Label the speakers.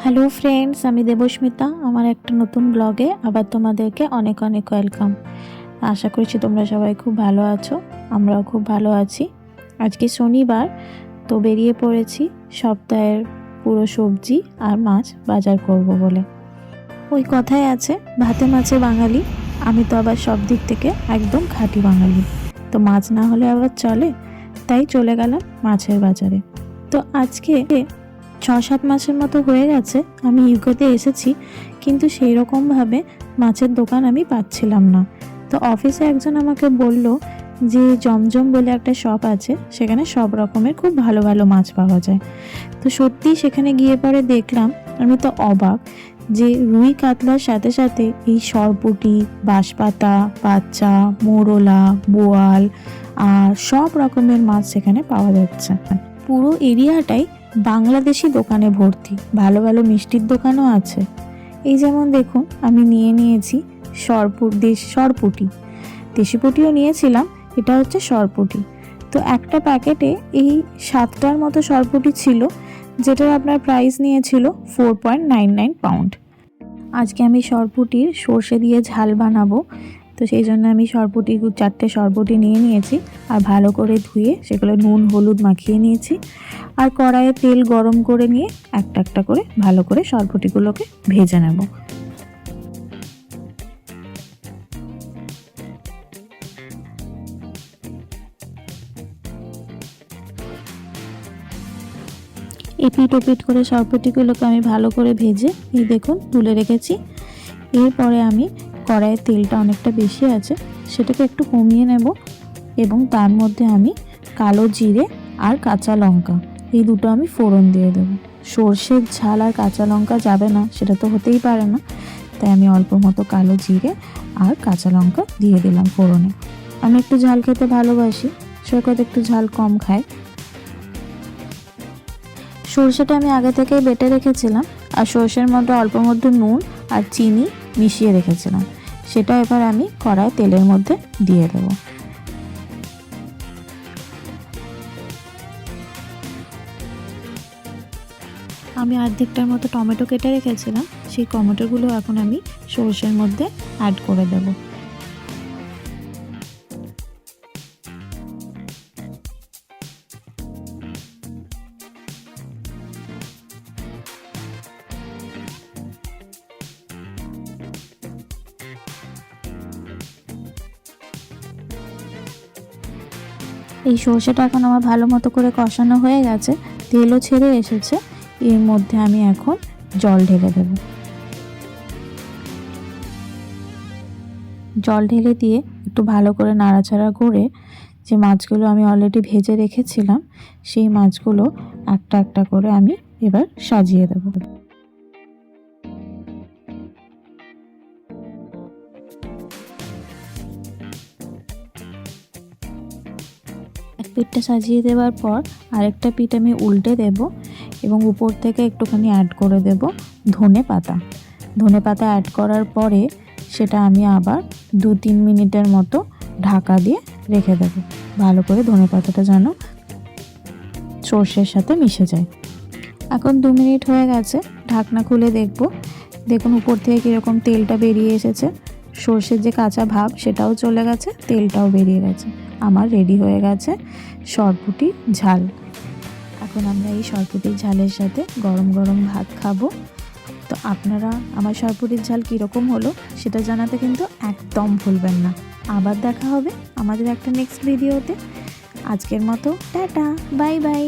Speaker 1: Hello friends, আমি দেবস্মিতা। আমার একটা নতুন ব্লগে আবার তোমাদেরকে অনেক অনেক ওয়েলকাম। আশা করছি তোমরা সবাই খুব ভালো আছো, আমরাও খুব ভালো আছি। আজকে শনিবার, তো বেরিয়ে পড়েছি সপ্তাহের পুরো সবজি আর মাছ বাজার করব বলে। ওই কথাই আছে, ভাতে মাছে বাঙালি। আমি তো আবার সব দিক থেকে একদম খাঁটি বাঙালি, তো মাছ না হলে আবার চলে, তাই চলে গেলাম মাছের বাজারে। তো আজকে 6-7 মাসের মতো হয়ে গেছে আমি ইউকেতে এসেছি, কিন্তু সেই রকমভাবে মাছের দোকান আমি পাচ্ছিলাম না। তো অফিসে একজন আমাকে বলল যে জমজম বলে একটা শপ আছে, সেখানে সব রকমের খুব ভালো ভালো মাছ পাওয়া যায়। তো সত্যিই সেখানে গিয়ে পরে দেখলাম, আমি তো অবাক যে রুই কাতলার সাথে সাথে এই সরপুঁটি, বাঁশপাতা, বাচ্চা, মোরলা, বোয়াল আর সব রকমের মাছ সেখানে পাওয়া যাচ্ছে। পুরো এরিয়াটাই বাংলাদেশি দোকানে ভর্তি, ভালো ভালো মিষ্টির দোকানও আছে। এই যেমন দেখুন, আমি নিয়েছি সরপুঁটি, দেশি পুঁটিও নিয়েছিলাম, এটা হচ্ছে সরপুঁটি। তো একটা প্যাকেটে এই 7টার মতো সরপুঁটি ছিল, যেটার আপনার প্রাইস নিয়েছিল 4.99 পাউন্ড। আজকে আমি সরপুঁটির সর্ষে দিয়ে ঝাল বানাবো, তো সেই জন্য আমি 4টে সরপুঁটি নিয়েছি আর ভালো করে ধুয়ে সেগুলো নুন হলুদ মাখিয়ে নিয়েছি। আর কড়াইয়ে তেল গরম করে নিয়ে একটা একটা করে ভালো করে সরপুঁটিগুলোকে ভেজে নেব। এপিট ওপিট করে সরপুঁটিগুলোকে আমি ভালো করে ভেজে এই দেখুন তুলে রেখেছি। এরপরে আমি কড়াইয়ের তেলটা অনেকটা বেশি আছে, সেটাকে একটু কমিয়ে নেব এবং তার মধ্যে আমি কালো জিরে আর কাঁচা লঙ্কা এই দুটো আমি ফোড়ন দিয়ে দেবো। সর্ষের ঝাল আর কাঁচা লঙ্কা যাবে না, সেটা তো হতেই পারে না, তাই আমি অল্প মতো কালো জিরে আর কাঁচা লঙ্কা দিয়ে দিলাম ফোড়নে। আমি একটু ঝাল খেতে ভালোবাসি, সৈকত একটু ঝাল কম খায়। সর্ষেটা আমি আগে থেকেই বেটে রেখেছিলাম, আর সর্ষের মধ্যে অল্প মধ্যে নুন আর চিনি মিশিয়ে রেখেছিলাম, সেটা এবার আমি কড়াই তেলের মধ্যে দিয়ে দেবো। আমি অর্ধেকটার মতো টমেটো কেটে রেখেছিলাম, সেই টমেটোগুলো এখন আমি সর্ষের মধ্যে অ্যাড করে দেব। এই সর্ষেটা এখন আমার ভালো মতো করে কষানো হয়ে গেছে, তেলও ছেড়ে এসেছে। এর মধ্যে আমি এখন জল ঢেলে দেব। জল ঢেলে দিয়ে একটু ভালো করে নাড়াচাড়া করে যে মাছগুলো আমি অলরেডি ভেজে রেখেছিলাম, সেই মাছগুলো একটা একটা করে আমি এবার সাজিয়ে দেব। এক পিঠটা সাজিয়ে দেওয়ার পর আরেকটা পিঠ আমি উল্টে দেব এবং উপর থেকে একটুখানি অ্যাড করে দেব ধনে পাতা অ্যাড করার পরে সেটা আমি আবার 2-3 মিনিটের মতো ঢাকা দিয়ে রেখে দেব, ভালো করে ধনে পাতাটা যেন সর্ষের সাথে মিশে যায়। এখন 2 মিনিট হয়ে গেছে, ঢাকনা খুলে দেখুন উপর থেকে কীরকম তেলটা বেরিয়ে এসেছে, সর্ষের যে কাঁচা ভাব সেটাও চলে গেছে, তেলটাও বেরিয়ে গেছে। আমার রেডি হয়ে গেছে সরপুঁটি ঝাল। এখন আমরা এই সরপুঁটির ঝালের সাথে গরম গরম ভাত খাবো। তো আপনারা আমার সরপুঁটির ঝাল কীরকম হলো সেটা জানাতে কিন্তু একদম ভুলবেন না। আবার দেখা হবে আমাদের একটা নেক্সট ভিডিওতে। আজকের মতো টাটা, বাই বাই।